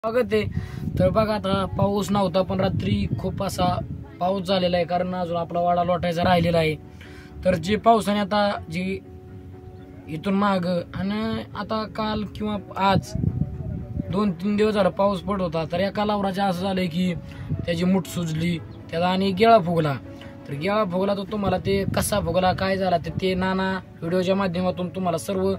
स्वागत आहे. तर बघा आता पाऊस नव्हता पण रात्री खूप असा पाऊस झालेला आहे, कारण अजून आपला वाडा लोटायचा राहिलेला आहे. तर जे पावसाने आता जी इथून माग आणि आता काल किंवा आज 2-3 दिवस झाला पाऊस पडत होता, तर एका लावराच्या असं झालंय की त्याची मूठ सुजली, त्याला आणि गेळा फुगला. तर गेळा फुगला तर तुम्हाला ते कसा फुगला काय झाला ते नाना व्हिडिओच्या माध्यमातून तुम्हाला सर्व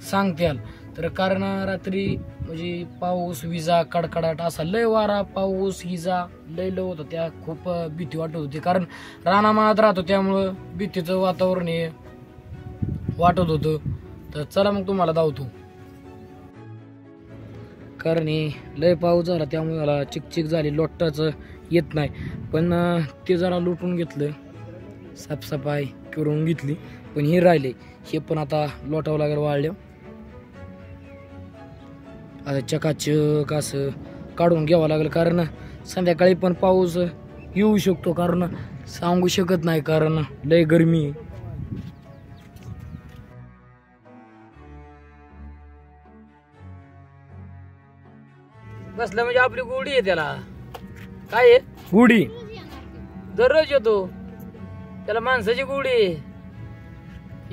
सांगतील. तर कारण रात्री म्हणजे पाऊस विजा कडकडाट असा लय वारा पाऊस विजा लय होतं, त्या खूप भीती वाटत होती, कारण रानामाळात राहतो त्यामुळं भीतीचं वातावरण हे वाटत होतं. तर चला मग तुम्हाला धावतो, कारण हे लय पाऊस झाला त्यामुळे मला चिकचिक झाली, लोटाचं येत नाही. पण ते जरा लुटून घेतलं, साफसफाई करून घेतली, पण हे राहिले हे पण आता लोटावं लागेल वाळल्या. आता चकाचक असं काढून घ्यावं लागेल, कारण संध्याकाळी पण पाऊस येऊ शकतो, कारण सांगू शकत नाही, कारण लय गरमी. बसलं म्हणजे आपली गुढी आहे, त्याला काय आहे गुढी, दररोज येतो त्याला माणसाची गुढी आहे.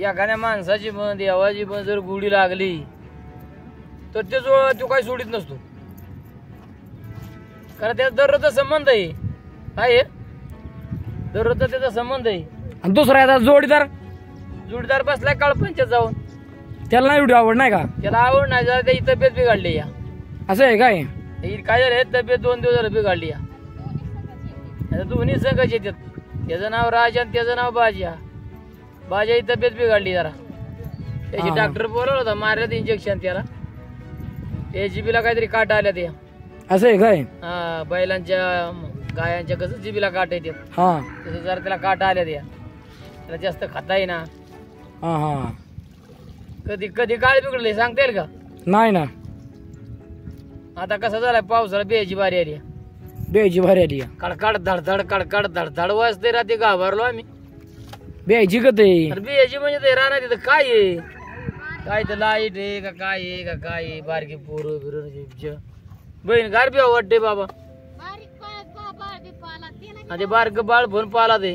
एखाद्या माणसाची पण देवाची पण जर गुढी लागली तर तो काही सोडित नसतो, कारण त्याचा दररोजचा संबंध आहे. काय आहे दररोजचा त्याचा संबंध आहे. आणि दुसरा आता जोडीदार बसलाय काळपंचात जाऊन, त्याला नाही एवढी आवड नाही का, त्याला आवड नाही, जरा त्याची तब्येत बिघडली या. असं आहे काय, काय झालं तब्येत 2 दिवस झालं बिघडली या. आता दोन्ही संघच येतात, त्याचं नाव राजा आणि त्याचं नाव बाजा. बाजाची तब्येत बिघडली जरा, त्याची डॉक्टर बोलवलं होता, मारलं इंजेक्शन त्याला, त्या जिबीला काहीतरी काटा आल्या ते. असं आहे काय, हा बैलांच्या गायांच्या कसं जिबीला काट येते तसं जरा त्याला काटा आल्या त्याला जास्त खाता येईना. कधी कधी काळ बिघडले सांगता येईल का, नाही ना. आता कसं झालाय पावसाला बियाची बारी आली, कडकड धडधड कडकड धडधड वाजते रात्री, घाबरलो आम्ही. बियाची कत बियाची म्हणजे ते राहणार तिथं काय आहे, काय तर लाईट आहे का काय आहे का काय आहे, बारकी पोरं बिर बहीण गार बी वाटते बाबा. ते बारक बाळ फोन पाला ते,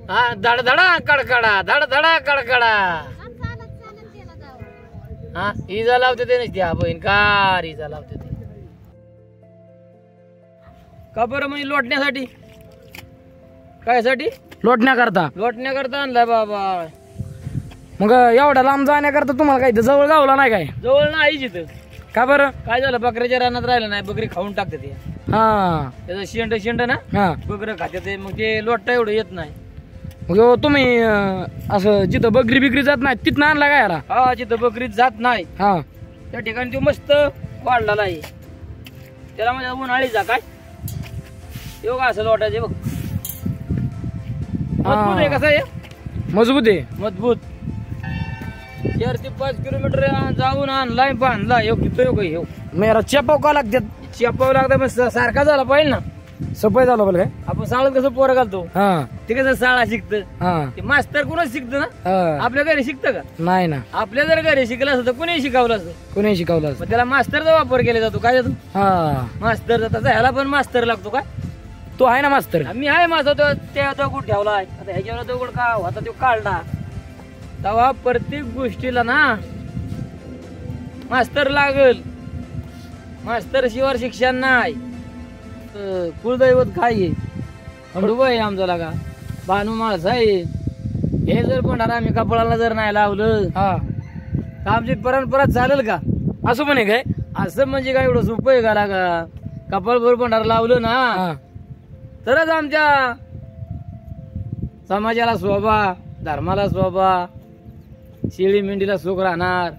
हा धडधडा कडकडा धडधडा कडकडा. हा इजा लावते ते नसते, हा बहीण कार इजा लावते ते का बरं, म्हणजे लोटण्यासाठी. कायसाठी लोटण्याकरता आणलाय बाबा. मग एवढा लांब जाण्याकरता तुम्हाला काय जवळ गावला नाही काय, जवळ नाही जिथं. का बरं काय झालं, बकऱ्याच्या रानात राहिलं नाही, बकरी खाऊन टाकते ते. त्याचं शेंड ना बकरं खाते ते, मग ते लोटता एवढं येत नाही. मग तुम्ही असं जिथं बकरी बिकरी जात नाही तिथं आणला काय याला. हा जिथं बकरी जात नाही त्या ठिकाणी तो मस्त वाढलेला आहे, त्याला म्हणजे उन्हाळीचा काय येऊ का असं लोटायचे बघ. मजबूत आहे, कसं आहे मजबूत 4 ते 5 किलोमीटर जाऊन आणलाय बांधला. मेरा चेपाव का लागतात, चेपाव लागतात मग सारखा झाला पाहिजे ना, सफाई झाला पाहिजे. काय आपण साळत कसं पोरं घालतो ते कसं शाळा शिकतं, ते मास्तर कोणच शिकतं ना, आपल्या घरी शिकतं का नाही ना. आपल्या जर घरी शिकलं असतं तर कोणी शिकवलं असतं, त्याला मास्तरचा वापर केला जातो. काय जातो मास्तर, तसा ह्याला पण मास्तर लागतो. काय तो आहे ना मास्तर, मी आहे माझा त्या दगड ठेवलाय, आता ह्याच्यावर दगड का होता तो काढला. तेव्हा प्रत्येक गोष्टीला ना मास्तर लागल, मास्तर शिवाय शिक्षण नाही. कुलदैवत काय आहे खंडोबा आहे आमचा लागा, बानू माळसा आहे. हे जर भंडारा आम्ही कपाळाला जर नाही लावलं तर आमची परंपरा चालेल का. असं म्हणे काय, असं म्हणजे काय एवढं सोपं आहे का लागा, कपाळ भर भंडारा लावलं ना तरच आमच्या समाजाला शोभा, धर्माला शोभा, शेळी मेंढीला सुख राहणार,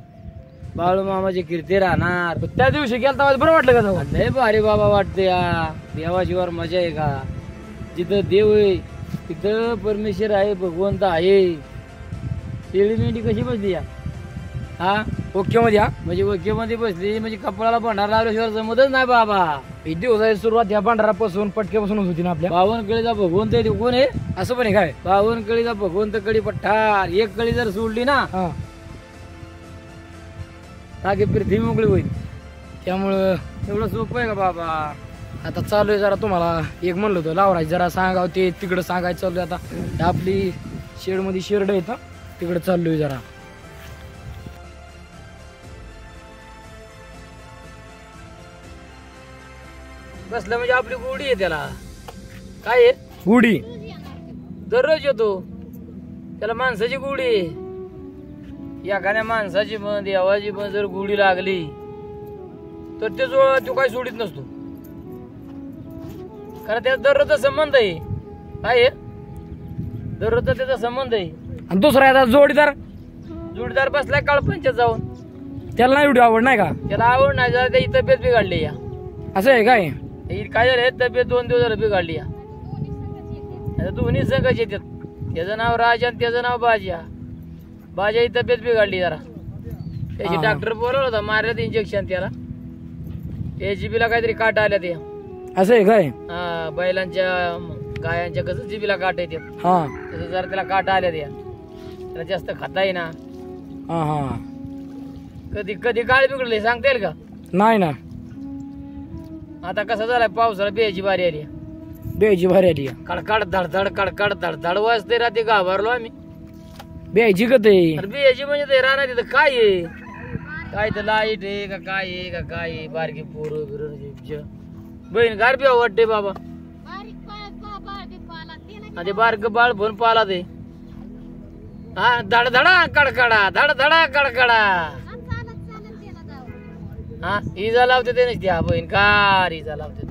बाळू मामाची कीर्ती राहणार. त्या दिवशी गेलता बरं वाटलं का जाऊ, लय भारी बाबा वाटते. या देवाशिवार मजा आहे का, जिथं देव आहे तिथं परमेश्वर आहे, भगवंत आहे. शेळी मेंढी कशी बसली या ओके मध्ये, म्हणजे ओके मध्ये बसली म्हणजे कपडाला भंडारा लावल्याशिवाय जमतच नाही बाबा. दिवसाची सुरुवात या भंडारापासून पटक्यापासून होती ना. आपल्या बावनकळीचा भगवंत आहे कोण आहे, असं पण आहे काय, बावनकळीचा भगवंत कळी पठार. एक कळी जर सोडली ना ताकी पृथ्वी मोकळी होईल. त्यामुळं एवढं सोपं आहे का बाबा? आता चालू आहे जरा तुम्हाला एक म्हणलं होतं लावरायचं जरा सांगाव ते तिकडं सांगायचं चालू आहे. आता आपली शेडमध्ये शेरड आहे तिकडं चाललोय जरा. बसलं म्हणजे आपली गोडी आहे त्याला. काय आहे? गुढी दररोज येतो त्याला माणसाची गोडी आहे. एखाद्या माणसाची पण देवाची पण जर गोडी लागली तर ते तो काही सोडित नसतो, कारण त्याचा दररोजचा संबंध आहे. काय आहे? दररोजचा त्याचा संबंध आहे. आणि दुसरा आता जोडीदार बसलाय काळपंचात जाऊन, त्याला नाही एवढी आवड नाही का? त्याला आवड नाही, जरा त्याची तब्येत बिघडली या. असं आहे काय? काय झालं, तब्येत 2 दिवस झालं बिघडली या. दोन्ही संघच येतात. त्याचं नाव राजा आणि त्याचं नाव बाजा. बाजाची तब्येत बिघडली जरा, त्याची डॉक्टर बोलवलं होता, मारल्यात इंजेक्शन त्याला. जिबीला काहीतरी काट आल्या ते. असं आहे काय? हा, बैलांच्या गायांच्या कसं जिबीला काट येतात हा, तसं जरा त्याला काट आल्या त्या. त्याला जास्त खाता येईना. हा हा. कधी कधी काळ बिघडले सांगता येईल का? नाही ना. आता कसं झालाय, पावसाला बियाची बारी आली. ब्यायची भारी आली. कडकड धडधड कडकड धडधड वाजते. रात्री घाबरलो आम्ही. ब्यायची गत आहे. अरे बियाची म्हणजे ते राहणार तिथं काय आहे? काय तर लाईट आहे का काय आहे का काय आहे? बारकी पोरं बिर बहीण गार बी वाटते बाबा. ते बारक बाळ भरून पाला ते. हा, धडधडा कडकडा धडधडा कडकडा. हा, इजा लावते ते नसते. हा बहीण कार इजा लावते.